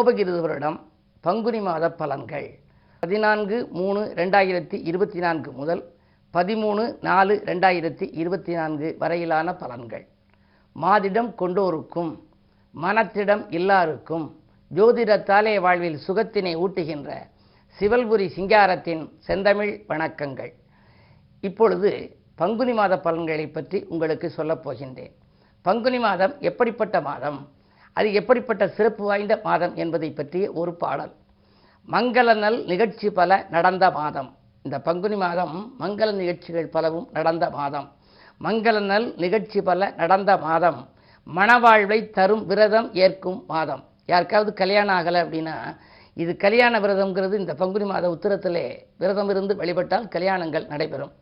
சோபகிருது வருடம் பங்குனி மாத பலன்கள் 14/3/2024 முதல் 13/4/2024 வரையிலான பலன்கள். மாதிடம் கொண்டோருக்கும் மனத்திடம் இல்லாருக்கும் ஜோதிடத்தாலே வாழ்வில் சுகத்தினை ஊட்டுகின்ற சிவல்புரி சிங்காரத்தின் செந்தமிழ் வணக்கங்கள். இப்பொழுது பங்குனி மாத பலன்களை பற்றி உங்களுக்கு சொல்லப் போகின்றேன். பங்குனி மாதம் எப்படிப்பட்ட மாதம், அது எப்படிப்பட்ட சிறப்பு வாய்ந்த மாதம் என்பதை பற்றிய ஒரு பாடல். மங்கள நல் நிகழ்ச்சி பல நடந்த மாதம். இந்த பங்குனி மாதம் மங்கள நிகழ்ச்சிகள் பலவும் நடந்த மாதம். மங்கள நல் நிகழ்ச்சி பல நடந்த மாதம். மணவாழ்வை தரும் விரதம் ஏற்கும் மாதம். யாருக்காவது கல்யாணம் ஆகலை அப்படின்னா இது கல்யாண விரதம்ங்கிறது இந்த பங்குனி மாத உத்திரத்திலே விரதம் இருந்து வழிபட்டால் கல்யாணங்கள் நடைபெறும்.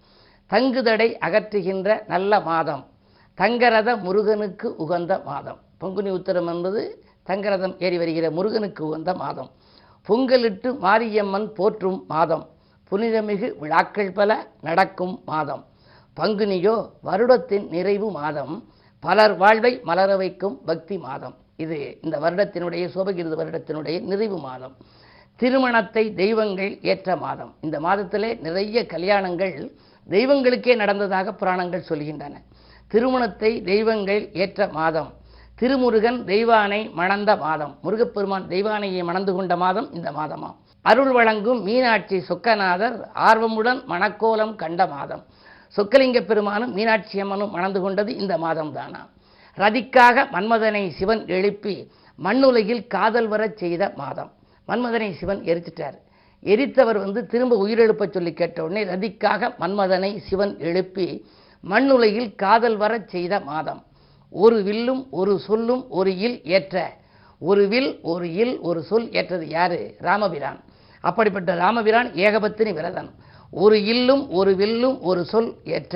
தங்குதடை அகற்றுகின்ற நல்ல மாதம். தங்கரத முருகனுக்கு உகந்த மாதம். பங்குனி உத்திரம் என்பது தங்கரதம் ஏறி வருகிற முருகனுக்கு உகந்த மாதம். பொங்கலிட்டு மாரியம்மன் போற்றும் மாதம். புனிதமிகு விழாக்கள் பல நடக்கும் மாதம். பங்குனியோ வருடத்தின் நிறைவு மாதம். பலர் வாழ்வை மலர வைக்கும் பக்தி மாதம். இது இந்த வருடத்தினுடைய சோபகிருது வருடத்தினுடைய நிறைவு மாதம். திருமணத்தை தெய்வங்கள் ஏற்ற மாதம். இந்த மாதத்திலே நிறைய கல்யாணங்கள் தெய்வங்களுக்கே நடந்ததாக புராணங்கள் சொல்கின்றன. திருமணத்தை தெய்வங்கள் ஏற்ற மாதம். திருமுருகன் தெய்வானை மணந்த மாதம். முருகப்பெருமான் தெய்வானையை மணந்து கொண்ட மாதம் இந்த மாதமாம். அருள் வழங்கும் மீனாட்சி சொக்கநாதர் ஆர்வமுடன் மணக்கோலம் கண்ட மாதம். சொக்கலிங்க பெருமானும் மீனாட்சி அம்மனும் மணந்து கொண்டது இந்த மாதம் தானா. ரதிக்காக மன்மதனை சிவன் எழுப்பி மண்ணுலகில் காதல் வரச் செய்த மாதம். மன்மதனை சிவன் எரிச்சிட்டார். எரித்தவர் திரும்ப உயிரெழுப்ப சொல்லி கேட்ட உடனே ரதிக்காக மன்மதனை சிவன் எழுப்பி மண்ணுலகில் காதல் வரச் செய்த மாதம். ஒரு வில்லும் ஒரு சொல்லும் ஒரு இல் ஏற்ற. ஒரு வில் ஒரு இல் ஒரு சொல் ஏற்றது யாரு? ராமபிரான். அப்படிப்பட்ட ராமபிரான் ஏகபத்தினி விரதன். ஒரு இல்லும் ஒரு வில்லும் ஒரு சொல் ஏற்ற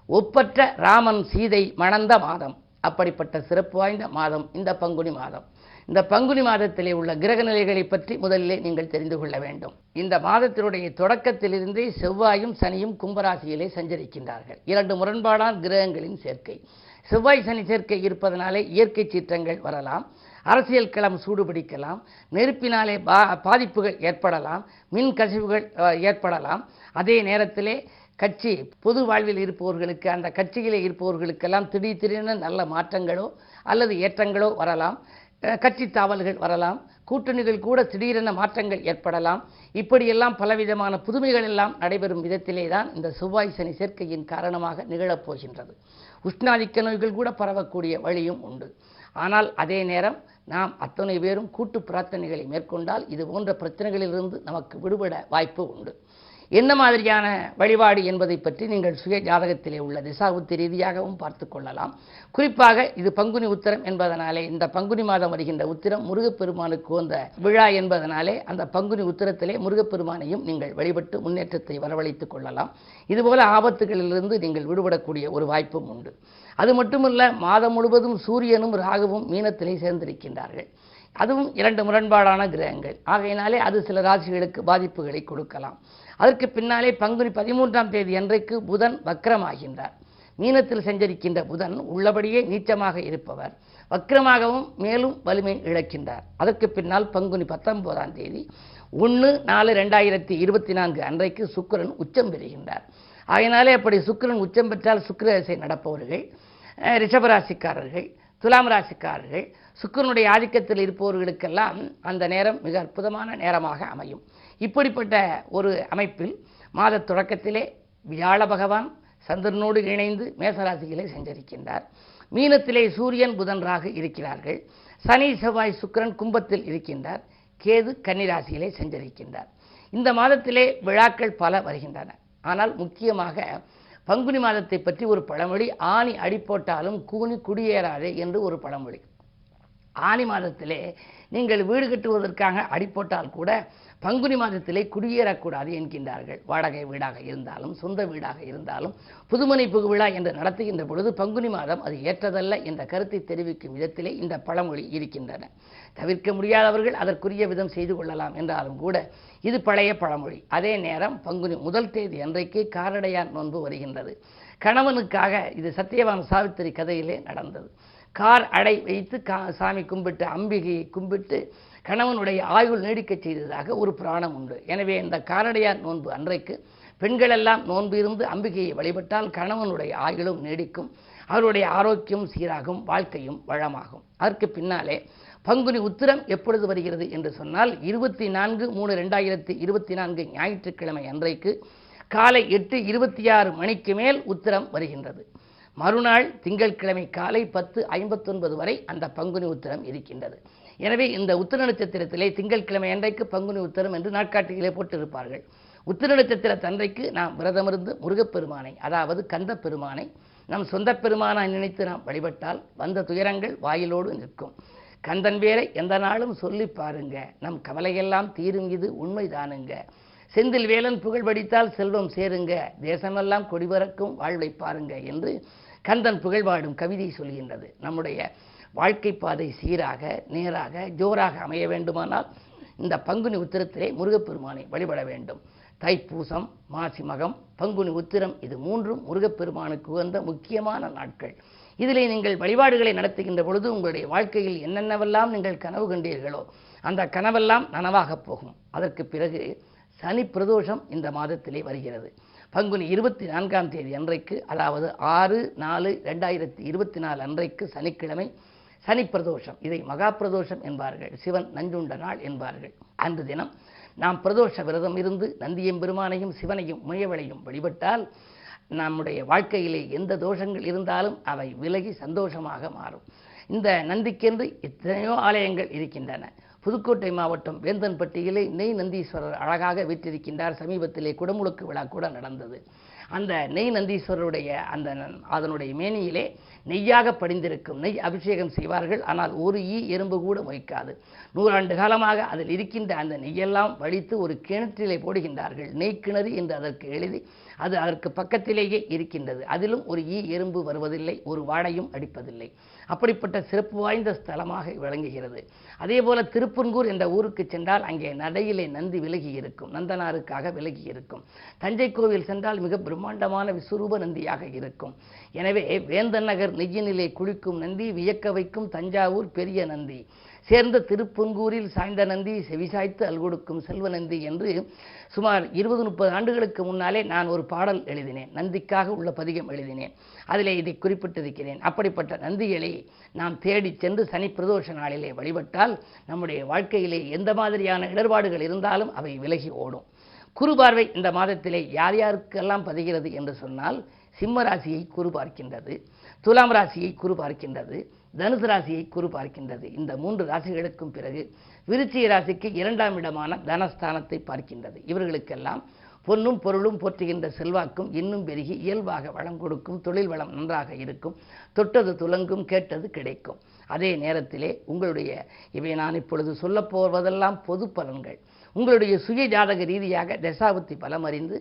ஒப்பற்ற ராமன் சீதை மணந்த மாதம். அப்படிப்பட்ட சிறப்பு வாய்ந்த மாதம் இந்த பங்குனி மாதம். இந்த பங்குனி மாதத்திலே உள்ள கிரக நிலைகளை பற்றி முதலிலே நீங்கள் தெரிந்து கொள்ள வேண்டும். இந்த மாதத்தினுடைய தொடக்கத்திலிருந்தே செவ்வாயும் சனியும் கும்பராசியிலே சஞ்சரிக்கின்றார்கள். இரண்டு முரண்பாடான கிரகங்களின் சேர்க்கை. செவ்வாய் சனி சேர்க்கை இருப்பதனாலே இயற்கை சீற்றங்கள் வரலாம். அரசியல் களம் சூடுபிடிக்கலாம். நெருப்பினாலே பாதிப்புகள் ஏற்படலாம். மின் கசிவுகள் ஏற்படலாம். அதே நேரத்திலே கட்சி பொது வாழ்வில் இருப்பவர்களுக்கு அந்த கட்சியிலே இருப்பவர்களுக்கெல்லாம் திடீரென நல்ல மாற்றங்களோ அல்லது ஏற்றங்களோ வரலாம். கட்சி தாவல்கள் வரலாம். கூட்டணிகள் கூட திடீரென மாற்றங்கள் ஏற்படலாம். இப்படியெல்லாம் பலவிதமான புதுமைகள் எல்லாம் நடைபெறும் விதத்திலே தான் இந்த செவ்வாய் சனி சேர்க்கையின் காரணமாக நிகழப்போகின்றது. உஷ்ணாதிக்க நோய்கள் கூட பரவக்கூடிய வழியும் உண்டு. ஆனால் அதே நேரம் நாம் அத்தனை பேரும் கூட்டு பிரார்த்தனைகளை மேற்கொண்டால் இது போன்ற பிரச்சனைகளிலிருந்து நமக்கு விடுபட வாய்ப்பு உண்டு. என்ன மாதிரியான வழிபாடு என்பதை பற்றி நீங்கள் சுய ஜாதகத்திலே உள்ள திசாபுத்தி ரீதியாகவும் பார்த்து கொள்ளலாம். குறிப்பாக இது பங்குனி உத்திரம் என்பதனாலே இந்த பங்குனி மாதம் வருகின்ற உத்திரம் முருகப்பெருமானுக்கு வந்த விழா என்பதனாலே அந்த பங்குனி உத்திரத்திலே முருகப்பெருமானையும் நீங்கள் வழிபட்டு முன்னேற்றத்தை வரவழைத்துக் கொள்ளலாம். இதுபோல ஆபத்துகளிலிருந்து நீங்கள் விடுபடக்கூடிய ஒரு வாய்ப்பும் உண்டு. அது மட்டுமல்ல, மாதம் முழுவதும் சூரியனும் ராகுவும் மீனத்திலே சேர்ந்திருக்கின்றார்கள். அதுவும் இரண்டு முரண்பாடான கிரகங்கள். ஆகையினாலே அது சில ராசிகளுக்கு பாதிப்புகளை கொடுக்கலாம். அதற்கு பின்னாலே பங்குனி 13ஆம் தேதி அன்றைக்கு புதன் வக்ரமாகின்றார். மீனத்தில் சஞ்சரிக்கின்ற புதன் உள்ளபடியே நீச்சமாக இருப்பவர் வக்ரமாகவும் மேலும் வலிமை இழக்கின்றார். அதற்கு பின்னால் பங்குனி 19ஆம் தேதி 1/4/2024 அன்றைக்கு சுக்கிரன் உச்சம் பெறுகின்றார். ஆகையினாலே அப்படி சுக்கிரன் உச்சம் பெற்றால் சுக்கிர திசை நடப்பவர்கள், ரிஷபராசிக்காரர்கள், துலாம் ராசிக்காரர்கள், சுக்கிரனுடைய ஆதிக்கத்தில் இருப்பவர்களுக்கெல்லாம் அந்த நேரம் மிக அற்புதமான நேரமாக அமையும். இப்படிப்பட்ட ஒரு அமைப்பில் மாத தொடக்கத்திலே வியாழ பகவான் சந்திரனோடு இணைந்து மேசராசியிலே சஞ்சரிக்கின்றார். மீனத்திலே சூரியன் புதன் ராகு இருக்கிறார்கள். சனி செவ்வாய் சுக்கிரன் கும்பத்தில் இருக்கின்றார். கேது கன்னிராசியிலே சஞ்சரிக்கின்றார். இந்த மாதத்திலே விழாக்கள் பல வருகின்றன. ஆனால் முக்கியமாக பங்குனி மாதத்தை பற்றி ஒரு பழமொழி, ஆணி அடி போட்டாலும் கூனி குடியேறாதே என்று ஒரு பழமொழி. ஆனி மாதத்திலே நீங்கள் வீடு கட்டுவதற்காக அடி போட்டால் கூட பங்குனி மாதத்திலே குடியேறக்கூடாது என்கின்றார்கள். வாடகை வீடாக இருந்தாலும் சொந்த வீடாக இருந்தாலும் புதுமனை புகுவிழா என்று நடத்துகின்ற பொழுது பங்குனி மாதம் அது ஏற்றதல்ல என்ற கருத்தை தெரிவிக்கும் விதத்திலே இந்த பழமொழி இருக்கின்றன. தவிர்க்க முடியாதவர்கள் அதற்குரிய விதம் செய்து கொள்ளலாம் என்றாலும் கூட இது பழைய பழமொழி. அதே நேரம் பங்குனி 1 தேதி அன்றைக்கு காரடையான் நோன்பு வருகின்றது. கணவனுக்காக இது சத்தியவான் சாவித்திரி கதையிலே நடந்தது. கார் அடை வைத்து சாமி கும்பிட்டு அம்பிகையை கும்பிட்டு கணவனுடைய ஆயுள் நீடிக்கச் செய்ததாக ஒரு புராணம் உண்டு. எனவே இந்த காரடையார் நோன்பு அன்றைக்கு பெண்களெல்லாம் நோன்பு இருந்து அம்பிகையை வழிபட்டால் கணவனுடைய ஆயுளும் நீடிக்கும், அவருடைய ஆரோக்கியம் சீராகும், வாழ்க்கையும் வளமாகும். அதற்கு பின்னாலே பங்குனி உத்திரம் எப்பொழுது வருகிறது என்று சொன்னால் 24/3/2024 ஞாயிற்றுக்கிழமை அன்றைக்கு காலை 8:26 மணிக்கு மேல் உத்திரம் வருகின்றது. மறுநாள் திங்கட்கிழமை காலை 10:59 வரை அந்த பங்குனி உத்திரம் இருக்கின்றது. எனவே இந்த உத்திர நட்சத்திரத்திலே திங்கட்கிழமை அன்றைக்கு பங்குனி உத்திரம் என்று நாட்காட்டியிலே போட்டிருப்பார்கள். உத்திர நட்சத்திர தன்றைக்கு நாம் விரதமிருந்து முருகப்பெருமானை, அதாவது கந்த பெருமானை நம் சொந்த பெருமானாய் நினைத்து நாம் வழிபட்டால் வந்த துயரங்கள் வாயிலோடு நிற்கும். கந்தன் வேலை எந்த நாளும் சொல்லி பாருங்க, நம் கவலையெல்லாம் தீரும், இது உண்மைதானுங்க. செந்தில் வேலன் புகழ் படித்தால் செல்வம் சேருங்க, தேசமெல்லாம் கொடிபறக்கும் வாழ்வை பாருங்க என்று கந்தன் புகழ்பாடும் கவிதை சொல்கின்றது. நம்முடைய வாழ்க்கை பாதை சீராக நேராக ஜோராக அமைய வேண்டுமானால் இந்த பங்குனி உத்திரத்திலே முருகப்பெருமானை வழிபட வேண்டும். தைப்பூசம், மாசி மகம், பங்குனி உத்திரம் இது மூன்றும் முருகப்பெருமானுக்கு உகந்த முக்கியமான நாட்கள். இதிலே நீங்கள் வழிபாடுகளை நடத்துகின்ற பொழுது உங்களுடைய வாழ்க்கையில் என்னென்னவெல்லாம் நீங்கள் கனவு கண்டீர்களோ அந்த கனவெல்லாம் நனவாகப் போகும். அதற்கு பிறகு சனி பிரதோஷம் இந்த மாதத்திலே வருகிறது. பங்குனி 24ஆம் தேதி அன்றைக்கு, அதாவது 6/4/2024 அன்றைக்கு சனிக்கிழமை சனி பிரதோஷம். இதை மகா பிரதோஷம் என்பார்கள், சிவன் நஞ்சுண்ட நாள் என்பார்கள். அன்று தினம் நாம் பிரதோஷ விரதம் இருந்து நந்தியம்பெருமானையும் சிவனையும் முயவளையும் வழிபட்டால் நம்முடைய வாழ்க்கையிலே எந்த தோஷங்கள் இருந்தாலும் அவை விலகி சந்தோஷமாக மாறும். இந்த நந்திக்கென்று எத்தனையோ ஆலயங்கள் இருக்கின்றன. புதுக்கோட்டை மாவட்டம் வேந்தன்பட்டியிலே நெய் நந்தீஸ்வரர் அழகாக வீற்றிருக்கின்றார். சமீபத்திலே குடமுழுக்கு விழா கூட நடந்தது. அந்த நெய் நந்தீஸ்வரருடைய அதனுடைய மேனியிலே நெய்யாக படிந்திருக்கும் நெய் அபிஷேகம் செய்வார்கள். ஆனால் ஒரு எறும்பு கூட மொய்க்காது. 100 ஆண்டு காலமாக அதில் இருக்கின்ற அந்த நெய்யெல்லாம் வலித்து ஒரு கிணற்றிலே போடுகின்றார்கள். நெய் கிணறு என்று அதற்கு எழுதி அது அதற்கு பக்கத்திலேயே இருக்கின்றது. அதிலும் ஒரு எறும்பு வருவதில்லை, ஒரு வாடையும் அடிப்பதில்லை. அப்படிப்பட்ட சிறப்பு வாய்ந்த ஸ்தலமாக விளங்குகிறது. அதே போல திருப்பூங்கூர் என்ற ஊருக்கு சென்றால் அங்கே நடையிலே நந்தி விலகி இருக்கும், நந்தனாருக்காக விலகி இருக்கும். தஞ்சை கோவில் சென்றால் மிக பிரம்மாண்டமான விஸ்வரூப நந்தியாக இருக்கும். எனவே வேந்தன் நகர் நெய்யினிலே குளிக்கும் நந்தி, வியக்க வைக்கும் தஞ்சாவூர் பெரிய நந்தி, சேர்ந்த திருப்பூங்கூரில் சாய்ந்த நந்தி, செவிசாய்த்து அல்கொடுக்கும் செல்வ நந்தி என்று சுமார் 20-30 ஆண்டுகளுக்கு முன்னாலே நான் ஒரு பாடல் எழுதினேன். நந்திக்காக உள்ள பதிகம் எழுதினேன். அதிலே இதை குறிப்பிட்டிருக்கிறேன். அப்படிப்பட்ட நந்திகளை நாம் தேடி சென்று சனி பிரதோஷ நாளிலே வழிபட்டால் நம்முடைய வாழ்க்கையிலே எந்த மாதிரியான இடர்பாடுகள் இருந்தாலும் அவை விலகி ஓடும். குரு பார்வை இந்த மாதத்திலே யார் யாருக்கெல்லாம் பதிகிறது என்று சொன்னால், சிம்ம ராசியை குரு பார்க்கின்றது, துலாம் ராசியை குரு பார்க்கின்றது, தனுசு ராசியை குரு பார்க்கின்றது. இந்த 3 ராசிகளுக்கும் பிறகு விருச்சிக ராசிக்கு 2ஆம் இடமான தனஸ்தானத்தை பார்க்கின்றது. இவர்களுக்கெல்லாம் பொன்னும் பொருளும் போற்றுகின்ற செல்வாக்கும் இன்னும் பெருகி இயல்பாக வளம் கொடுக்கும், தொழில் வளம் நன்றாக இருக்கும், தொட்டது துலங்கும், கேட்டது கிடைக்கும். அதே நேரத்திலே உங்களுடைய இவை நான் இப்பொழுது சொல்லப் போவதெல்லாம் பொது பலன்கள். உங்களுடைய சுய ஜாதக ரீதியாக தசாபுத்தி பலம் அறிந்து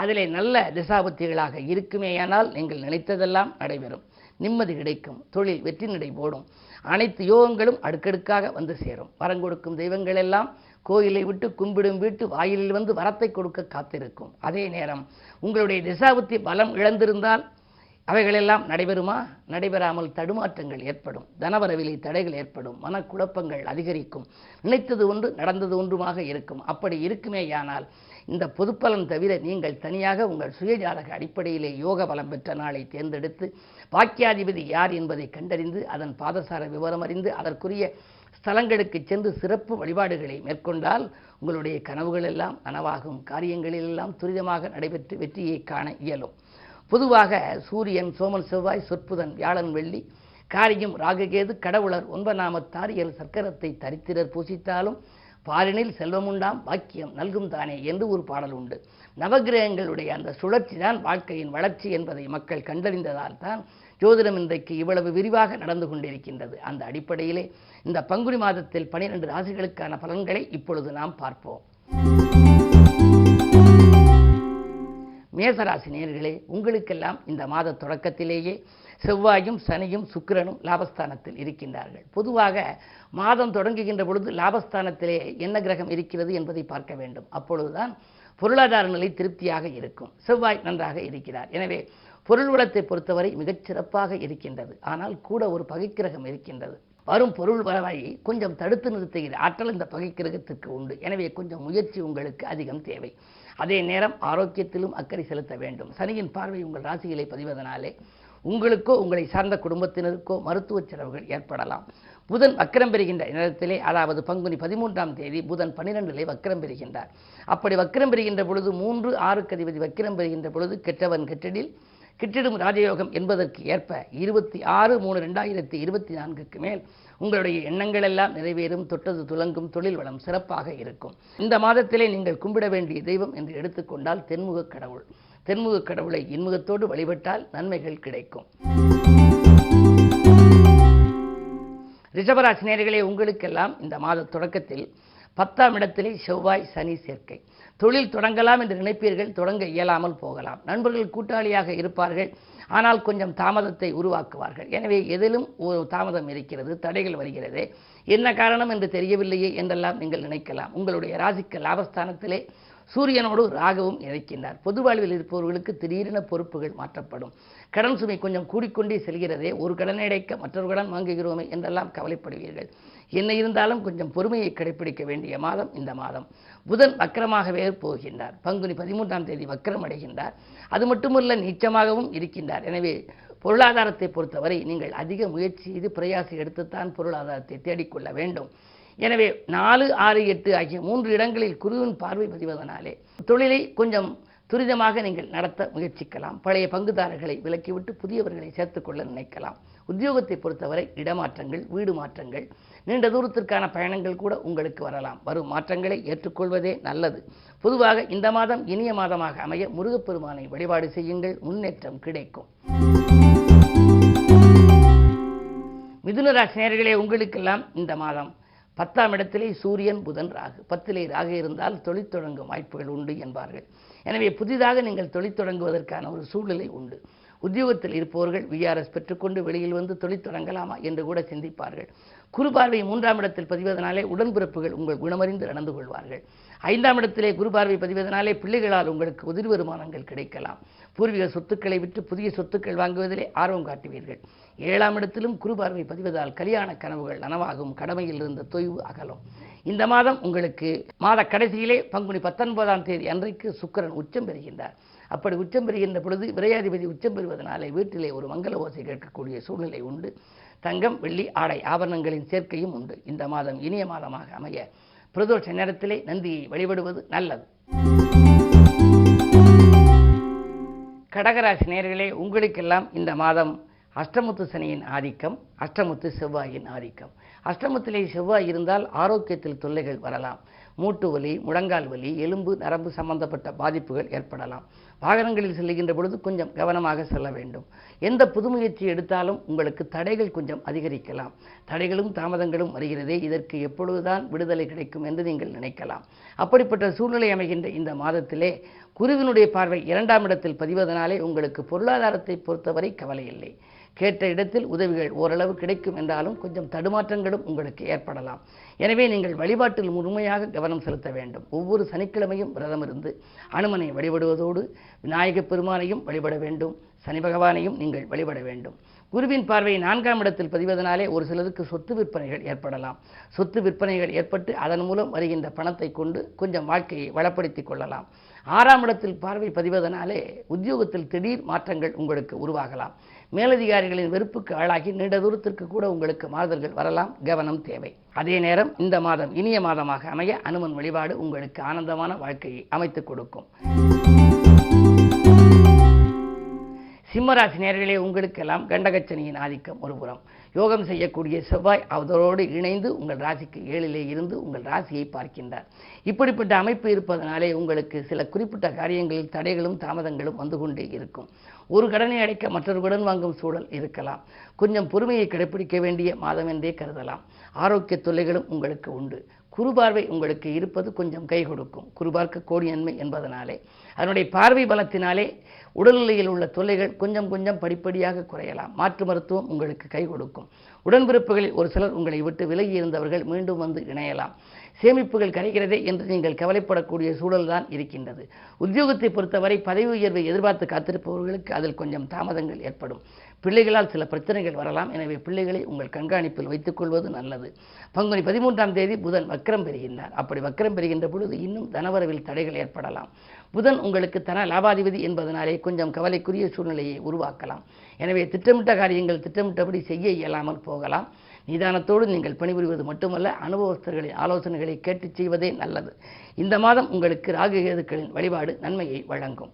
அதிலே நல்ல தசாபுத்திகளாக இருக்குமேயானால் நீங்கள் நினைத்ததெல்லாம் நடைபெறும், நிம்மதி கிடைக்கும், தொழில் வெற்றி நடை போடும், அனைத்து யோகங்களும் அடுக்கடுக்காக வந்து சேரும். வரம் கொடுக்கும் தெய்வங்கள் எல்லாம் கோயிலை விட்டு கும்பிடும் வீட்டு வாயிலில் வந்து வரத்தை கொடுக்க காத்திருக்கும். அதே நேரம் உங்களுடைய திசாபுத்தி பலம் இழந்திருந்தால் அவைகளெல்லாம் நடைபெறுமா? நடைபெறாமல் தடுமாற்றங்கள் ஏற்படும், தனவரவிலே தடைகள் ஏற்படும், மனக்குழப்பங்கள் அதிகரிக்கும், நினைத்தது ஒன்று நடந்தது ஒன்றுமாக இருக்கும். அப்படி இருக்குமேயானால் இந்த பொதுப்பலன் தவிர நீங்கள் தனியாக உங்கள் சுயஜாதக அடிப்படையிலே யோக பலம் பெற்ற நாளை தேர்ந்தெடுத்து பாக்கியாதிபதி யார் என்பதை கண்டறிந்து அதன் பாதசார விவரம் அறிந்து அதற்குரிய ஸ்தலங்களுக்கு சென்று சிறப்பு வழிபாடுகளை மேற்கொண்டால் உங்களுடைய கனவுகள் எல்லாம் நனவாகும், காரியங்களிலெல்லாம் துரிதமாக நடைபெற்று வெற்றியை காண இயலும். பொதுவாக சூரியன், சோமன், செவ்வாய், சொற்புதன், வியாழன், வெள்ளி, காரியம், ராகுகேது, கடவுளர் 9 நாமத்தார் சர்க்கரத்தை தரித்திரர் பூசித்தாலும் பாரினில் செல்வமுண்டாம் பாக்கியம் நல்கும் தானே என்று ஒரு பாடல் உண்டு. நவகிரகங்களுடைய அந்த சுழற்சி தான் வாழ்க்கையின் வளர்ச்சி என்பதை மக்கள் கண்டறிந்ததால் தான் ஜோதிடம் இன்றைக்கு இவ்வளவு விரிவாக நடந்து கொண்டிருக்கின்றது. அந்த அடிப்படையிலே இந்த பங்குனி மாதத்தில் 12 ராசிகளுக்கான பலன்களை இப்பொழுது நாம் பார்ப்போம். மேசராசி நேயர்களே, உங்களுக்கெல்லாம் இந்த மாத தொடக்கத்திலேயே செவ்வாயும் சனியும் சுக்கிரனும் லாபஸ்தானத்தில் இருக்கின்றார்கள். பொதுவாக மாதம் தொடங்குகின்ற பொழுது லாபஸ்தானத்திலே என்ன கிரகம் இருக்கிறது என்பதை பார்க்க வேண்டும். அப்பொழுதுதான் பொருளாதார நிலை திருப்தியாக இருக்கும். செவ்வாய் நன்றாக இருக்கிறார். எனவே பொருள் வளத்தை பொறுத்தவரை மிகச்சிறப்பாக இருக்கின்றது. ஆனால் கூட ஒரு பகைக்கிரகம் இருக்கின்றது. வரும் பொருள் வரவாய் கொஞ்சம் தடுத்து நிறுத்துகிற ஆற்றல் இந்த பகை கிரகத்திற்கு உண்டு. எனவே கொஞ்சம் முயற்சி உங்களுக்கு அதிகம் தேவை. அதே நேரம் ஆரோக்கியத்திலும் அக்கறை செலுத்த வேண்டும். சனியின் பார்வை உங்கள் ராசிகளை பதிவதனாலே உங்களுக்கோ உங்களை சார்ந்த குடும்பத்தினருக்கோ மருத்துவ செலவுகள் ஏற்படலாம். புதன் வக்கரம் பெறுகின்ற நேரத்திலே, அதாவது பங்குனி 13ஆம் தேதி புதன் 12லே வக்கரம் பெறுகின்றார். அப்படி வக்கரம் பெறுகின்ற பொழுது 3, 6க்கு அதிபதி வக்கரம் பெறுகின்ற பொழுது கெட்டவன் கெட்டடில் கிட்டிடும் ராஜயோகம் என்பதற்கு ஏற்ப 26/3/2024க்கு மேல் உங்களுடைய எண்ணங்கள் எல்லாம் நிறைவேறும், தொட்டது துலங்கும், தொழில் வளம் சிறப்பாக இருக்கும். இந்த மாதத்திலே நீங்கள் கும்பிட வேண்டிய தெய்வம் என்று எடுத்துக்கொண்டால் தென்முகக் கடவுள். தென்முகக் கடவுளை இன்முகத்தோடு வழிபட்டால் நன்மைகள் கிடைக்கும். ரிஷபராசி நேயர்களே, உங்களுக்கெல்லாம் இந்த மாத தொடக்கத்தில் 10ஆம் இடத்திலே செவ்வாய் சனி சேர்க்கை. தொழில் தொடங்கலாம் என்று நினைப்பீர்கள், தொடங்க இயலாமல் போகலாம். நண்பர்கள் கூட்டாளியாக இருப்பார்கள், ஆனால் கொஞ்சம் தாமதத்தை உருவாக்குவார்கள். எனவே எதிலும் ஒரு தாமதம் இருக்கிறது, தடைகள் வருகிறது, என்ன காரணம் என்று தெரியவில்லையே என்றெல்லாம் நீங்கள் நினைக்கலாம். உங்களுடைய ராசிக்கு லாபஸ்தானத்திலே சூரியனோடு ராகுவும் இணைக்கின்றார். பொது வாழ்வில் இருப்பவர்களுக்கு திடீரென பொறுப்புகள் மாற்றப்படும். கடன் சுமை கொஞ்சம் கூடிக்கொண்டே செல்கிறதே, ஒரு கடனை அடைக்க மற்றொரு கடன் வாங்குகிறோமே என்றெல்லாம் கவலைப்படுவீர்கள். என்ன இருந்தாலும் கொஞ்சம் பொறுமையை கடைபிடிக்க வேண்டிய மாதம் இந்த மாதம். புதன் வக்கரமாகவே போகின்றார். பங்குனி 13ஆம் தேதி வக்கரம் அடைகின்றார். அது மட்டுமல்ல, நீச்சமாகவும் இருக்கின்றார். எனவே பொருளாதாரத்தை பொறுத்தவரை நீங்கள் அதிக முயற்சி செய்து பிரயாசம் எடுத்துத்தான் பொருளாதாரத்தை தேடிக்கொள்ள வேண்டும். எனவே 4, 6, 8 ஆகிய 3 இடங்களில் குருவின் பார்வை பதிவதனாலே தொழிலை கொஞ்சம் துரிதமாக நீங்கள் நடத்த முயற்சிக்கலாம். பழைய பங்குதாரர்களை விலக்கிவிட்டு புதியவர்களை சேர்த்துக்கொள்ள நினைக்கலாம். உத்தியோகத்தை பொறுத்தவரை இடமாற்றங்கள், வீடு மாற்றங்கள், நீண்ட தூரத்திற்கான பயணங்கள் கூட உங்களுக்கு வரலாம். வரும் மாற்றங்களை ஏற்றுக்கொள்வதே நல்லது. பொதுவாக இந்த மாதம் இனிய மாதமாக அமைய முருகப்பெருமானை வழிபாடு செய்யுங்கள், முன்னேற்றம் கிடைக்கும். மிதுன ராசி நேயர்களே, உங்களுக்கெல்லாம் இந்த மாதம் 10ஆம் இடத்திலே சூரியன் புதன் ராகு. 10லே ராகு இருந்தால் தொழில் தொடங்கும் வாய்ப்புகள் உண்டு என்பார்கள். எனவே புதிதாக நீங்கள் தொழில் தொடங்குவதற்கான ஒரு சூழ்நிலை உண்டு. உத்தியோகத்தில் இருப்பவர்கள் விஆர்எஸ் பெற்றுக்கொண்டு வெளியில் வந்து தொழில் தொடங்கலாமா என்று கூட சிந்திப்பார்கள். குரு பார்வை 3ஆம் இடத்தில் பதிவதனாலே உடன்பிறப்புகள் உங்கள் குணமறிந்து நடந்து கொள்வார்கள். 5ஆம் இடத்திலே குரு பார்வை பதிவதனாலே பிள்ளைகளால் உங்களுக்கு உதிரி வருமானங்கள் கிடைக்கலாம். பூர்வீக சொத்துக்களை விற்று புதிய சொத்துக்கள் வாங்குவதிலே ஆர்வம் காட்டுவீர்கள். 7ஆம் இடத்திலும் குரு பார்வை பதிவதால் கல்யாண கனவுகள் நனவாகும், கடமையில் இருந்த தொய்வு அகலும். இந்த மாதம் உங்களுக்கு மாத கடைசியிலே பங்குனி 19ஆம் தேதி அன்றைக்கு சுக்கிரன் உச்சம் பெறுகின்றார். அப்படி உச்சம் பெறுகின்ற பொழுது விரையாதிபதி உச்சம் பெறுவதனாலே வீட்டிலே ஒரு மங்கள ஓசை கேட்கக்கூடிய சூழ்நிலை உண்டு. தங்கம், வெள்ளி, ஆடை ஆபரணங்களின் சேர்க்கையும் உண்டு. இந்த மாதம் இனிய மாதமாக அமைய பிரதோஷ நேரத்திலே நந்தியை வழிபடுவது நல்லது. கடகராசி நேயர்களே, உங்களுக்கெல்லாம் இந்த மாதம் அஷ்டமுத்து சனியின் ஆதிக்கம், அஷ்டமுத்து செவ்வாயின் ஆதிக்கம். அஷ்டமத்திலே செவ்வாய் இருந்தால் ஆரோக்கியத்தில் தொல்லைகள் வரலாம். மூட்டு வலி, முழங்கால் வலி, எலும்பு நரம்பு சம்பந்தப்பட்ட பாதிப்புகள் ஏற்படலாம். வாகனங்களில் செல்லுகின்ற பொழுது கொஞ்சம் கவனமாக செல்ல வேண்டும். எந்த புது முயற்சி எடுத்தாலும் உங்களுக்கு தடைகள் கொஞ்சம் அதிகரிக்கலாம். தடைகளும் தாமதங்களும் வருகிறதே, இதற்கு எப்பொழுதுதான் விடுதலை கிடைக்கும் என்று நீங்கள் நினைக்கலாம். அப்படிப்பட்ட சூழ்நிலை அமைகின்ற இந்த மாதத்திலே குருவினுடைய பார்வை 2ஆம் இடத்தில் பதிவதனாலே உங்களுக்கு பொருளாதாரத்தை பொறுத்தவரை கவலை இல்லை. கேட்ட இடத்தில் உதவிகள் ஓரளவு கிடைக்கும் என்றாலும் கொஞ்சம் தடுமாற்றங்களும் உங்களுக்கு ஏற்படலாம். எனவே நீங்கள் வழிபாட்டில் முழுமையாக கவனம் செலுத்த வேண்டும். ஒவ்வொரு சனிக்கிழமையும் விரதம் இருந்து அனுமனை வழிபடுவதோடு விநாயகப் பெருமானையும் வழிபட வேண்டும், சனி பகவானையும் நீங்கள் வழிபட வேண்டும். குருவின் பார்வை 4ஆம் இடத்தில் பதிவதனாலே ஒரு சிலருக்கு சொத்து விற்பனைகள் ஏற்படலாம். சொத்து விற்பனைகள் ஏற்பட்டு அதன் மூலம் வருகின்ற பணத்தை கொண்டு கொஞ்சம் வாழ்க்கையை வளப்படுத்திக் கொள்ளலாம். 6ஆம் இடத்தில் பார்வை பதிவதனாலே உத்தியோகத்தில் திடீர் மாற்றங்கள் உங்களுக்கு உருவாகலாம். மேலதிகாரிகளின் வெறுப்புக்கு ஆளாகி நீண்ட தூரத்திற்கு கூட உங்களுக்கு மாறுதல்கள் வரலாம், கவனம் தேவை. அதே நேரம் இந்த மாதம் இனிய மாதமாக அமைய அனுமன் வழிபாடு உங்களுக்கு ஆனந்தமான வாழ்க்கையை அமைத்துக் கொடுக்கும். சிம்மராசி நேயர்களே, உங்களுக்கெல்லாம் கண்டகச்சனியின் ஆதிக்கம் ஒருபுறம். யோகம் செய்யக்கூடிய செவ்வாய் அவரோடு இணைந்து உங்கள் ராசிக்கு 7லே இருந்து உங்கள் ராசியை பார்க்கின்றார். இப்படிப்பட்ட அமைப்பு இருப்பதனாலே உங்களுக்கு சில குறிப்பிட்ட காரியங்களில் தடைகளும் தாமதங்களும் வந்து கொண்டே இருக்கும். ஒரு கடனை அடைக்க மற்றொரு கடன் வாங்கும் சூழல் இருக்கலாம். கொஞ்சம் பொறுமையை கடைபிடிக்க வேண்டிய மாதம் என்றே கருதலாம். ஆரோக்கிய தொல்லைகளும் உங்களுக்கு உண்டு. குருபார்வை உங்களுக்கு இருப்பது கொஞ்சம் கை கொடுக்கும். குருபார்க்க கோடி நன்மை என்பதனாலே அதனுடைய பார்வை பலத்தினாலே உடல்நிலையில் உள்ள தொல்லைகள் கொஞ்சம் படிப்படியாக குறையலாம். மாற்று மருத்துவம் உங்களுக்கு கை கொடுக்கும். உடன்பிறப்புகளில் ஒரு சிலர் உங்களை விட்டு விலகி இருந்தவர்கள் மீண்டும் வந்து இணையலாம். சேமிப்புகள் கரைகிறதே என்று நீங்கள் கவலைப்படக்கூடிய சூழல் தான் இருக்கின்றது. உத்தியோகத்தை பொறுத்தவரை பதவி உயர்வை எதிர்பார்த்து காத்திருப்பவர்களுக்கு அதில் கொஞ்சம் தாமதங்கள் ஏற்படும். பிள்ளைகளால் சில பிரச்சனைகள் வரலாம். எனவே பிள்ளைகளை உங்கள் கண்காணிப்பில் வைத்துக் கொள்வது நல்லது. பங்குனி 13ஆம் தேதி புதன் வக்ரம் பெறுகின்றார். அப்படி வக்ரம் பெறுகின்ற பொழுது இன்னும் தனவரவில் தடைகள் ஏற்படலாம். புதன் உங்களுக்கு தன லாபாதிபதி என்பதனாலே கொஞ்சம் கவலைக்குரிய சூழ்நிலையை உருவாக்கலாம். எனவே திட்டமிட்ட காரியங்கள் திட்டமிட்டபடி செய்ய இயலாமல் போகலாம். நிதானத்தோடு நீங்கள் பணிபுரிவது மட்டுமல்ல, அனுபவஸ்தர்களின் ஆலோசனைகளை கேட்டு செய்வதே நல்லது. இந்த மாதம் உங்களுக்கு ராகு கேதுக்களின் வழிபாடு நன்மையை வழங்கும்.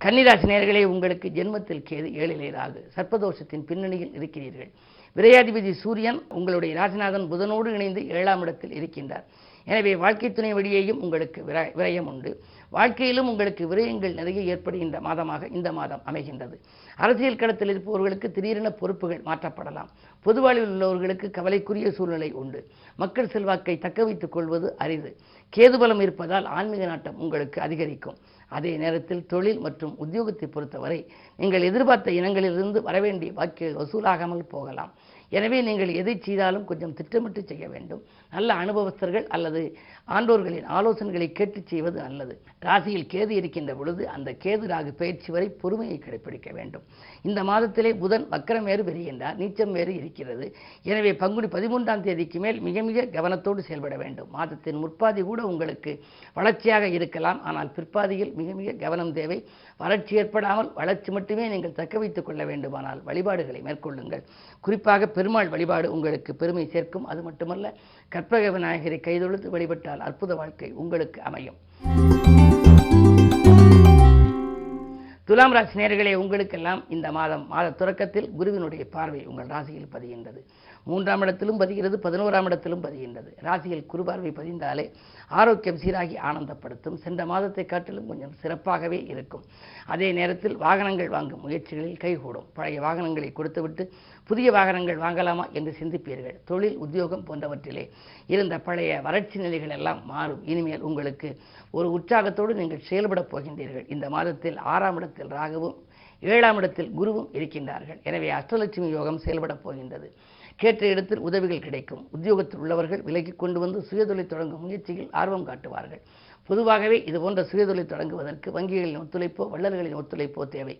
கன்னிராசி நேயர்களே, உங்களுக்கு ஜென்மத்தில் கேது, ஏழிலே ராகு, சர்ப்பதோஷத்தின் பின்னணியில் இருக்கிறீர்கள். விரையாதிபதி சூரியன் உங்களுடைய ராசிநாதன் புதனோடு இணைந்து 7ஆம் இடத்தில் இருக்கின்றார். எனவே வாழ்க்கை துணை வழியேயும் உங்களுக்கு விரயம் உண்டு. வாழ்க்கையிலும் உங்களுக்கு விரயங்கள் நிறைய ஏற்படுகின்ற மாதமாக இந்த மாதம் அமைகின்றது. அரசியல் களத்தில் இருப்பவர்களுக்கு திடீரென பொறுப்புகள் மாற்றப்படலாம். பொது வாழ்வில் உள்ளவர்களுக்கு கவலைக்குரிய சூழ்நிலை உண்டு. மக்கள் செல்வாக்கை தக்க வைத்துக் கொள்வது அரிது. கேதுபலம் இருப்பதால் ஆன்மீக நாட்டம் உங்களுக்கு அதிகரிக்கும். அதே நேரத்தில் தொழில் மற்றும் உத்தியோகத்தை பொறுத்தவரை நீங்கள் எதிர்பார்த்த இனங்களிலிருந்து வரவேண்டிய வாக்குகள் வசூலாகாமல் போகலாம். எனவே நீங்கள் எதை செய்தாலும் கொஞ்சம் திட்டமிட்டு செய்ய வேண்டும். நல்ல அனுபவஸ்தர்கள் அல்லது ஆண்டோர்களின் ஆலோசனைகளை கேட்டு செய்வது நல்லது. ராசியில் கேது இருக்கின்ற பொழுது அந்த கேது ராகு பயிற்சி வரை பொறுமையை கடைபிடிக்க வேண்டும். இந்த மாதத்திலே புதன் வக்கரம் வேறு பெறுகின்றார், நீச்சம் வேறு இருக்கிறது. எனவே பங்குனி 13ஆம் தேதிக்கு மேல் மிக மிக கவனத்தோடு செயல்பட வேண்டும். மாதத்தின் முற்பாதி கூட உங்களுக்கு வளர்ச்சியாக இருக்கலாம். ஆனால் பிற்பாதியில் மிக மிக கவனம் தேவை. வறட்சி ஏற்படாமல் வளர்ச்சி மட்டுமே நீங்கள் தக்க வைத்துக் கொள்ள வேண்டுமானால் வழிபாடுகளை மேற்கொள்ளுங்கள். குறிப்பாக பெருமாள் வழிபாடு உங்களுக்கு பெருமை சேர்க்கும். அது மட்டுமல்ல, கற்பக விநாயகரை கைதொழுத்து வழிபட்டால் அற்புத வாழ்க்கை உங்களுக்கு அமையும். துலாம் ராசி நேயர்களே, உங்களுக்கெல்லாம் இந்த மாத தொடக்கத்தில் குருவினுடைய பார்வை உங்கள் ராசியில் பதிகின்றது. 3ஆம் இடத்திலும் பதிகிறது, 11ஆம் இடத்திலும் பதிகின்றது. ராசியில் குரு பார்வை பதிந்தாலே ஆரோக்கியம் சீராகி ஆனந்தப்படுத்தும். சென்ற மாதத்தை காட்டிலும் கொஞ்சம் சிறப்பாகவே இருக்கும். அதே நேரத்தில் வாகனங்கள் வாங்கும் முயற்சிகளில் கைகூடும். பழைய வாகனங்களை கொடுத்துவிட்டு புதிய வாகனங்கள் வாங்கலாமா என்று சிந்திப்பீர்கள். தொழில் உத்தியோகம் போன்றவற்றிலே இருந்த பழைய வறட்சி நிலைகள் எல்லாம் மாறும். இனிமேல் உங்களுக்கு ஒரு உற்சாகத்தோடு நீங்கள் செயல்படப் போகின்றீர்கள். இந்த மாதத்தில் 6ஆம் இடத்தில் ராகுவும் 7ஆம் இடத்தில் குருவும் இருக்கின்றார்கள். எனவே அஷ்டலட்சுமி யோகம் செயல்படப் போகின்றது. கேட்ட இடத்தில் உதவிகள் கிடைக்கும். உத்தியோகத்தில் உள்ளவர்கள் விலகிக் கொண்டு வந்து சுயதொழில் தொடங்கும் முயற்சியில் ஆர்வம் காட்டுவார்கள். பொதுவாகவே இதுபோன்ற சுயதொழில் தொடங்குவதற்கு வங்கிகளின் ஒத்துழைப்போ வள்ளல்களின் ஒத்துழைப்போ தேவை.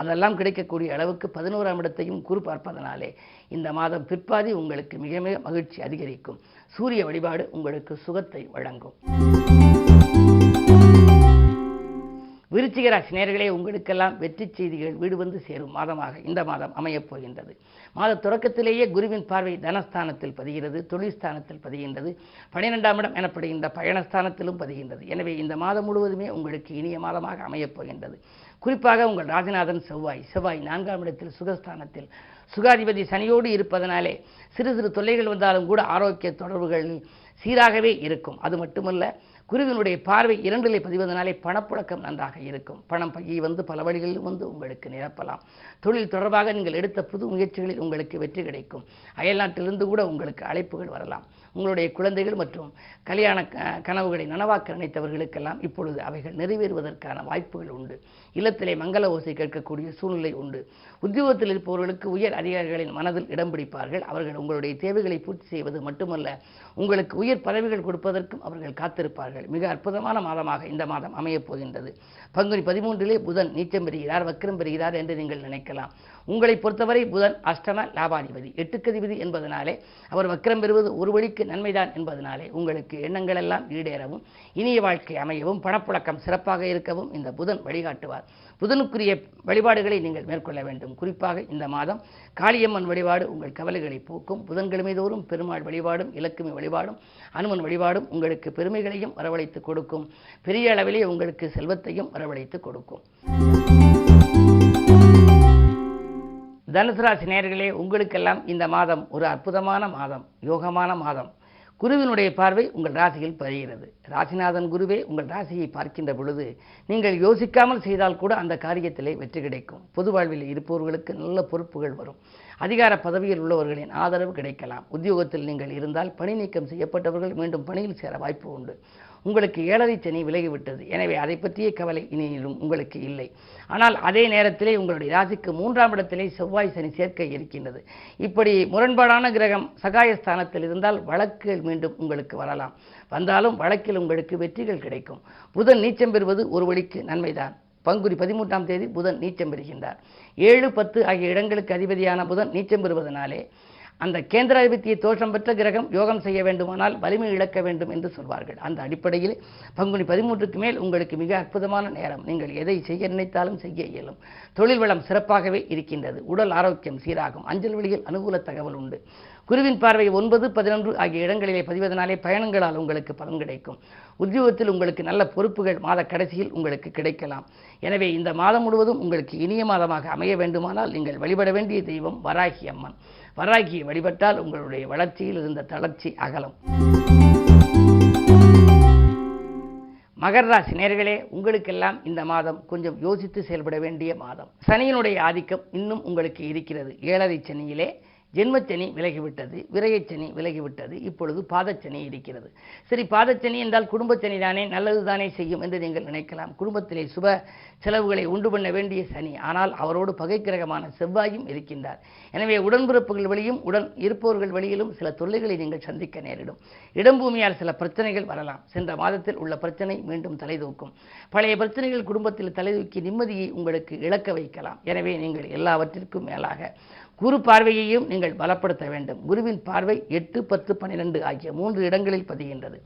அதெல்லாம் கிடைக்கக்கூடிய அளவுக்கு 11ஆம் இடத்தையும் குரு பார்ப்பதனாலே இந்த மாதம் பிற்பாதி உங்களுக்கு மிக மிக மகிழ்ச்சி அதிகரிக்கும். சூரிய வழிபாடு உங்களுக்கு சுகத்தை வழங்கும். விருச்சிக ராசி நேயர்களே, உங்களுக்கெல்லாம் வெற்றி செய்திகள் வீடு வந்து சேரும் மாதமாக இந்த மாதம் அமையப் போகின்றது. மாத தொடக்கத்திலேயே குருவின் பார்வை தனஸ்தானத்தில் பதிகிறது, தொழில் ஸ்தானத்தில் பதிகின்றது, 12ஆம் இடம் எனப்படுகின்ற பயணஸ்தானத்திலும் பதிகின்றது. எனவே இந்த மாதம் முழுவதுமே உங்களுக்கு இனிய மாதமாக அமையப் போகின்றது. குறிப்பாக உங்கள் ராஜநாதன் செவ்வாய் 4ஆம் இடத்தில் சுகஸ்தானத்தில் சுகாதிபதி சனியோடு இருப்பதனாலே சிறு சிறு தொல்லைகள் வந்தாலும் கூட ஆரோக்கிய தொடர்புகள் சீராகவே இருக்கும். அது மட்டுமல்ல, குருவினுடைய பார்வை 2லே பதிவதனாலே பணப்புழக்கம் நன்றாக இருக்கும். பணம் பையை வந்து பல வழிகளில் வந்து உங்களுக்கு நிரப்பலாம். தொழில் தொடர்பாக நீங்கள் எடுத்த புது முயற்சிகளில் உங்களுக்கு வெற்றி கிடைக்கும். அயல்நாட்டிலிருந்து கூட உங்களுக்கு அழைப்புகள் வரலாம். உங்களுடைய குழந்தைகள் மற்றும் கல்யாண கனவுகளை நனவாக்க நினைத்தவர்களுக்கெல்லாம் இப்பொழுது அவைகள் நிறைவேறுவதற்கான வாய்ப்புகள் உண்டு. இல்லத்திலே மங்கள ஓசை கேட்கக்கூடிய சூழ்நிலை உண்டு. உத்தியோகத்தில் இருப்பவர்களுக்கு உயர் அதிகாரிகளின் மனதில் இடம் பிடிப்பார்கள். அவர்கள் உங்களுடைய தேவைகளை பூர்த்தி செய்வது மட்டுமல்ல, உங்களுக்கு உயர் பதவிகள் கொடுப்பதற்கும் அவர்கள் காத்திருப்பார்கள். மிக அற்புதமான மாதமாக இந்த மாதம் அமையப் போகின்றது. பங்குனி 13லே புதன் நீச்சம் பெறுகிறார், வக்ரம் பெறுகிறார் என்று நீங்கள் நினைக்கலாம். உங்களை பொறுத்தவரை புதன் அஷ்டம லாபாதிபதி, 8க்கு அதிபதி என்பதனாலே அவர் வக்ரம் பெறுவது ஒரு வழிக்கு நன்மைதான் என்பதனாலே உங்களுக்கு எண்ணங்கள் எல்லாம் ஈடேறவும் இனிய வாழ்க்கை அமையவும் பணப்புழக்கம் சிறப்பாக இருக்கவும் இந்த புதன் வழிகாட்டுவார். புதனுக்குரிய வழிபாடுகளை நீங்கள் மேற்கொள்ள வேண்டும். குறிப்பாக இந்த மாதம் காளியம்மன் வழிபாடு உங்கள் கவலைகளை போக்கும். புதன்கிழமை தோறும் பெருமாள் வழிபாடும் இலக்குமி வழிபாடும் அனுமன் வழிபாடும் உங்களுக்கு பெருமைகளையும் வரவழைத்து கொடுக்கும். பெரிய அளவிலே உங்களுக்கு செல்வத்தையும் வரவழைத்து கொடுக்கும். தனுசு ராசி நேயர்களே, உங்களுக்கெல்லாம் இந்த மாதம் ஒரு அற்புதமான மாதம், யோகமான மாதம். குருவினுடைய பார்வை உங்கள் ராசியில் பதிகிறது. ராசிநாதன் குருவே உங்கள் ராசியை பார்க்கின்ற பொழுது நீங்கள் யோசிக்காமல் செய்தால் கூட அந்த காரியத்திலே வெற்றி கிடைக்கும். பொது வாழ்வில் இருப்பவர்களுக்கு நல்ல பொறுப்புகள் வரும். அதிகார பதவியில் உள்ளவர்களின் ஆதரவு கிடைக்கலாம். உத்தியோகத்தில் நீங்கள் இருந்தால் பணி நீக்கம் செய்யப்பட்டவர்கள் மீண்டும் பணியில் சேர வாய்ப்பு உண்டு. உங்களுக்கு 7ரை சனி விலகிவிட்டது. எனவே அதை பற்றிய கவலை இனியும் உங்களுக்கு இல்லை. ஆனால் அதே நேரத்திலே உங்களுடைய ராசிக்கு 3ஆம் இடத்திலே செவ்வாய் சனி சேர்க்கை இருக்கின்றது. இப்படி முரண்பாடான கிரகம் சகாயஸ்தானத்தில் இருந்தால் வழக்குகள் மீண்டும் உங்களுக்கு வரலாம். வந்தாலும் வழக்கில் உங்களுக்கு வெற்றிகள் கிடைக்கும். புதன் நீச்சம் பெறுவது ஒரு வழிக்கு நன்மைதான். பங்குனி 13ஆம் தேதி புதன் நீச்சம் பெறுகின்றார். 7, 10 ஆகிய இடங்களுக்கு அதிபதியான புதன் நீச்சம் பெறுவதனாலே அந்த கேந்திராதிபத்திய தோஷம் பெற்ற கிரகம் யோகம் செய்ய வேண்டுமானால் வலிமை இழக்க வேண்டும் என்று சொல்வார்கள். அந்த அடிப்படையில் பங்குனி 13க்கு மேல் உங்களுக்கு மிக அற்புதமான நேரம். நீங்கள் எதை செய்ய நினைத்தாலும் செய்ய இயலும். தொழில் வளம் சிறப்பாகவே இருக்கின்றது. உடல் ஆரோக்கியம் சீராகும். அஞ்சல் வழியில் அனுகூல தகவல் உண்டு. குருவின் பார்வை 9, 11 ஆகிய இடங்களிலே பதிவதனாலே பயணங்களால் உங்களுக்கு பலன் கிடைக்கும். உத்தியோகத்தில் உங்களுக்கு நல்ல பொறுப்புகள் மாத கடைசியில் உங்களுக்கு கிடைக்கலாம். எனவே இந்த மாதம் முழுவதும் உங்களுக்கு இனிய மாதமாக அமைய வேண்டுமானால் நீங்கள் வழிபட வேண்டிய தெய்வம் வராகி அம்மன். வராகியை வழிபட்டால் உங்களுடைய வளர்ச்சியில் இருந்த தளர்ச்சி அகலும். மகர ராசி நேயர்களே, உங்களுக்கெல்லாம் இந்த மாதம் கொஞ்சம் யோசித்து செயல்பட வேண்டிய மாதம். சனியினுடைய ஆதிக்கம் இன்னும் உங்களுக்கு இருக்கிறது. 7.5 சனியிலே ஜென்மச்சனி விலகிவிட்டது, விரயச்சனி விலகிவிட்டது, இப்பொழுது பாதச்சனி இருக்கிறது. சரி, பாதச்சனி என்றால் குடும்பச்சனி தானே, நல்லது தானே செய்யும் என்று நீங்கள் நினைக்கலாம். குடும்பத்திலே சுப செலவுகளை உண்டு பண்ண வேண்டிய சனி, ஆனால் அவரோடு பகை கிரகமான செவ்வாயும் இருக்கின்றார். எனவே உடன்பிறப்புகள் வழியும் உடன் இருப்பவர்கள் வழியிலும் சில தொல்லைகளை நீங்கள் சந்திக்க நேரிடும். இடம்பூமியால் சில பிரச்சனைகள் வரலாம். சென்ற மாதத்தில் உள்ள பிரச்சனை மீண்டும் தலைதூக்கும். பழைய பிரச்சனைகள் குடும்பத்தில் தலைதூக்கி நிம்மதியை உங்களுக்கு இழக்க வைக்கலாம். எனவே நீங்கள் எல்லாவற்றிற்கும் மேலாக குரு பார்வையையும் நீங்கள் பலப்படுத்த வேண்டும். குருவின் பார்வை 8, 10, 12 ஆகிய 3 இடங்களில் பதிகின்றது.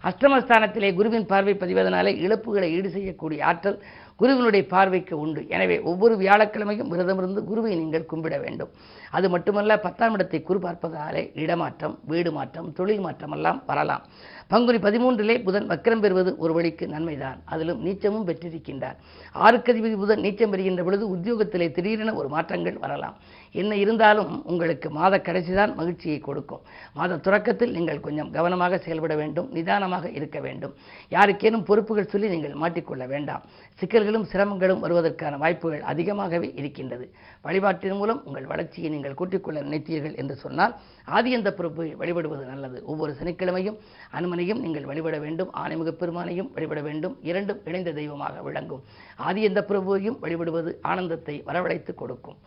அஷ்டமஸ்தானத்திலே குருவின் பார்வை பதிவதனாலே இழப்புகளை ஈடு செய்யக்கூடிய ஆற்றல் குருவினுடைய பார்வைக்கு உண்டு. எனவே ஒவ்வொரு வியாழக்கிழமையும் விரதமிருந்து குருவை நீங்கள் கும்பிட வேண்டும். அது மட்டுமல்ல, 10ஆம் இடத்தை குரு பார்ப்பதனாலே இடமாற்றம், வீடு மாற்றம், தொழில் மாற்றம் எல்லாம் வரலாம். பங்குனி 13லே புதன் வக்கிரம் பெறுவது ஒரு வழிக்கு நன்மைதான். அதிலும் நீச்சமும் பெற்றிருக்கின்றார். 6க்கு அதிபதி புதன் நீச்சம் பெறுகின்ற பொழுது உத்தியோகத்திலே திடீரென ஒரு மாற்றங்கள் வரலாம். என்ன இருந்தாலும் உங்களுக்கு மாத கடைசிதான் மகிழ்ச்சியை கொடுக்கும். மாத தொடக்கத்தில் நீங்கள் கொஞ்சம் கவனமாக செயல்பட வேண்டும், நிதானமாக இருக்க வேண்டும். யாருக்கேனும் பொறுப்புகள் சொல்லி நீங்கள் மாட்டிக்கொள்ள வேண்டாம். சிக்கல்களும் சிரமங்களும் வருவதற்கான வாய்ப்புகள் அதிகமாகவே இருக்கின்றது. வழிபாட்டின் மூலம் உங்கள் வளர்ச்சியை நீங்கள் கூட்டிக்கொள்ள நினைத்தீர்கள் என்று சொன்னால் ஆதியந்த பொறுப்பை வழிபடுவது நல்லது. ஒவ்வொரு சனிக்கிழமையும் அனுமனையும் நீங்கள் வழிபட வேண்டும், ஆனைமுகப் பெருமானையும் வழிபட வேண்டும். இரண்டும் இணைந்த தெய்வமாக விளங்கும். ஆதியந்த பிரபுவையும் வழிபடுவது ஆனந்தத்தை வரவழைத்து கொடுக்கும்.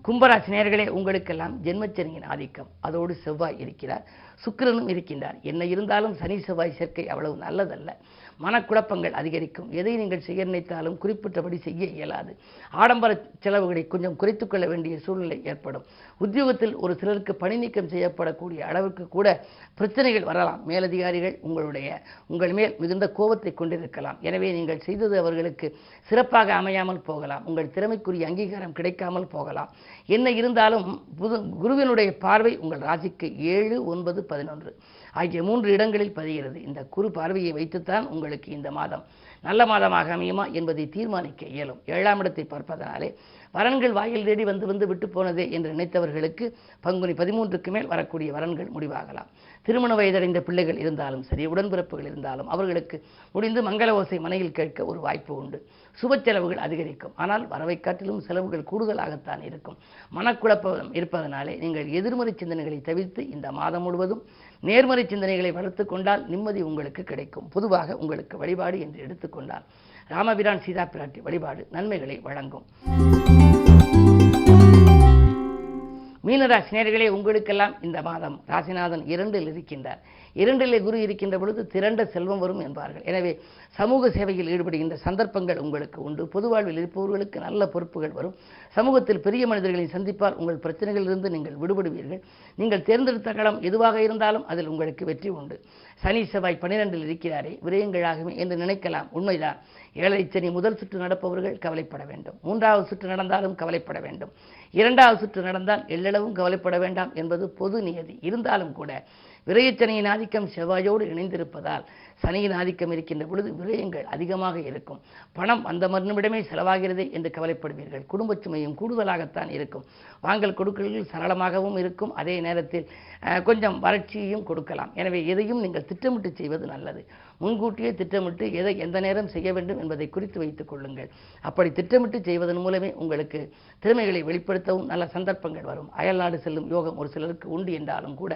கும்பராசி நேயர்களே, உங்களுக்கெல்லாம் ஜென்மச்சனியின் ஆதிக்கம், அதோடு செவ்வாய் இருக்கிறார், சுக்கிரனும் இருக்கின்றார். என்ன இருந்தாலும் சனி செவ்வாய் சேர்க்கை அவ்வளவு நல்லதல்ல. மனக்குழப்பங்கள் அதிகரிக்கும். எதை நீங்கள் செய்ய நினைத்தாலும் குறிப்பிட்டபடி செய்ய இயலாது. ஆடம்பர செலவுகளை கொஞ்சம் குறைத்துக் கொள்ள வேண்டிய சூழ்நிலை ஏற்படும். உத்தியோகத்தில் ஒரு சிலருக்கு பணி நீக்கம் செய்யப்படக்கூடிய அளவுக்கு கூட பிரச்சனைகள் வரலாம். மேலதிகாரிகள் உங்கள் மேல் மிகுந்த கோபத்தை கொண்டிருக்கலாம். எனவே நீங்கள் செய்தது அவர்களுக்கு சிறப்பாக அமையாமல் போகலாம். உங்கள் திறமைக்குரிய அங்கீகாரம் கிடைக்காமல் போகலாம். என்ன இருந்தாலும் குருவினுடைய பார்வை உங்கள் ராசிக்கு 7, 9, 11 ஆகிய 3 இடங்களில் பதிகிறது. இந்த குரு பார்வையை வைத்துத்தான் உங்களுக்கு இந்த மாதம் நல்ல மாதமாக அமையுமா என்பதை தீர்மானிக்க இயலும். 7ஆம் இடத்தை பார்ப்பதனாலே வரன்கள் வாயில் தேடி வந்து விட்டு போனதே என்று நினைத்தவர்களுக்கு பங்குனி 13க்கு மேல் வரக்கூடிய வரன்கள் முடிவாகலாம். திருமண வயதடைந்த பிள்ளைகள் இருந்தாலும் சரி, உடன்பிறப்புகள் இருந்தாலும் அவர்களுக்கு முடிந்து மங்கள ஓசை மனையில் கேட்க ஒரு வாய்ப்பு உண்டு. சுப செலவுகள் அதிகரிக்கும். ஆனால் வரவை காட்டிலும் செலவுகள் கூடுதலாகத்தான் இருக்கும். மனக்குழப்பம் இருப்பதனாலே நீங்கள் எதிர்மறை சிந்தனைகளை தவிர்த்து இந்த மாதம் முழுவதும் நேர்மறை சிந்தனைகளை வளர்த்து கொண்டால் நிம்மதி உங்களுக்கு கிடைக்கும். பொதுவாக உங்களுக்கு வழிபாடு என்று எடுத்துக்கொண்டால் ராமபிரான் சீதா பிராட்டி வழிபாடு நன்மைகளை வழங்கும். மீனராசி நேயர்களே, உங்களுக்கெல்லாம் இந்த மாதம் ராசிநாதன் 2ல் இருக்கின்றார். 2லே குரு இருக்கின்ற பொழுது திரண்ட செல்வம் வரும் என்பார்கள். எனவே சமூக சேவையில் ஈடுபடுகின்ற சந்தர்ப்பங்கள் உங்களுக்கு உண்டு. பொது வாழ்வில் இருப்பவர்களுக்கு நல்ல பொறுப்புகள் வரும். சமூகத்தில் பெரிய மனிதர்களை சந்திப்பால் உங்கள் பிரச்சனைகளிலிருந்து நீங்கள் விடுபடுவீர்கள். நீங்கள் தேர்ந்தெடுத்த களம் எதுவாக இருந்தாலும் அதில் உங்களுக்கு வெற்றி உண்டு. சனி செவ்வாய் 12ல் இருக்கிறாரே, விரயங்களாகுமே என்று நினைக்கலாம். உண்மைதான். 7.5 சனி முதல் சுற்று நடப்பவர்கள் கவலைப்பட வேண்டும். 3வது சுற்று நடந்தாலும் கவலைப்பட வேண்டும். 2வது சுற்று நடந்தால் எள்ளளவும் கவலைப்பட வேண்டாம் என்பது பொது நியதி. இருந்தாலும் கூட விரயச்சனியின் ஆதிக்கம் செவ்வாயோடு இணைந்திருப்பதால் சனியின் ஆதிக்கம் இருக்கின்ற பொழுது விரயங்கள் அதிகமாக இருக்கும். பணம் அந்த மறுநிமிடமே செலவாகிறதே என்று கவலைப்படுவீர்கள். குடும்ப சுமையும் கூடுதலாகத்தான் இருக்கும். வாங்கல் கொடுக்கல்கள் சரளமாகவும் இருக்கும். அதே நேரத்தில் கொஞ்சம் வறட்சியையும் கொடுக்கலாம். எனவே எதையும் நீங்கள் திட்டமிட்டு செய்வது நல்லது. முன்கூட்டியே திட்டமிட்டு எதை எந்த நேரம் செய்ய வேண்டும் என்பதை குறித்து வைத்துக் கொள்ளுங்கள். அப்படி திட்டமிட்டு செய்வதன் மூலமே உங்களுக்கு திறமைகளை வெளிப்படுத்தவும் நல்ல சந்தர்ப்பங்கள் வரும். அயல்நாடு செல்லும் யோகம் ஒரு சிலருக்கு உண்டு என்றாலும் கூட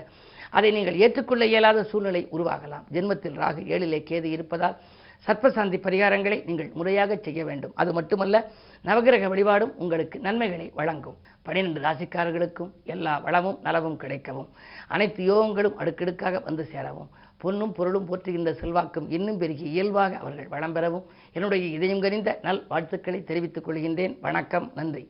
அதை நீங்கள் ஏற்றுக்கொள்ள இயலாத சூழ்நிலை உருவாகலாம். ஜென்மத்தில் ராகு 7லே கேது இருப்பதால் சர்ப்பசாந்தி பரிகாரங்களை நீங்கள் முறையாக செய்ய வேண்டும். அது மட்டுமல்ல, நவகிரக வழிபாடும் உங்களுக்கு நன்மைகளை வழங்கும். 12 ராசிக்காரர்களுக்கும் எல்லா வளமும் நலமும் கிடைக்கவும், அனைத்து யோகங்களும் அடுக்கடுக்காக வந்து சேரவும், பொன்னும் பொருளும் போற்றுகின்ற செல்வாக்கும் இன்னும் பெருகி இயல்பாக அவர்கள் வளம் பெறவும் என்னுடைய இதயம் கனிந்த நல் வாழ்த்துக்களை தெரிவித்துக் கொள்கின்றேன். வணக்கம், நன்றி.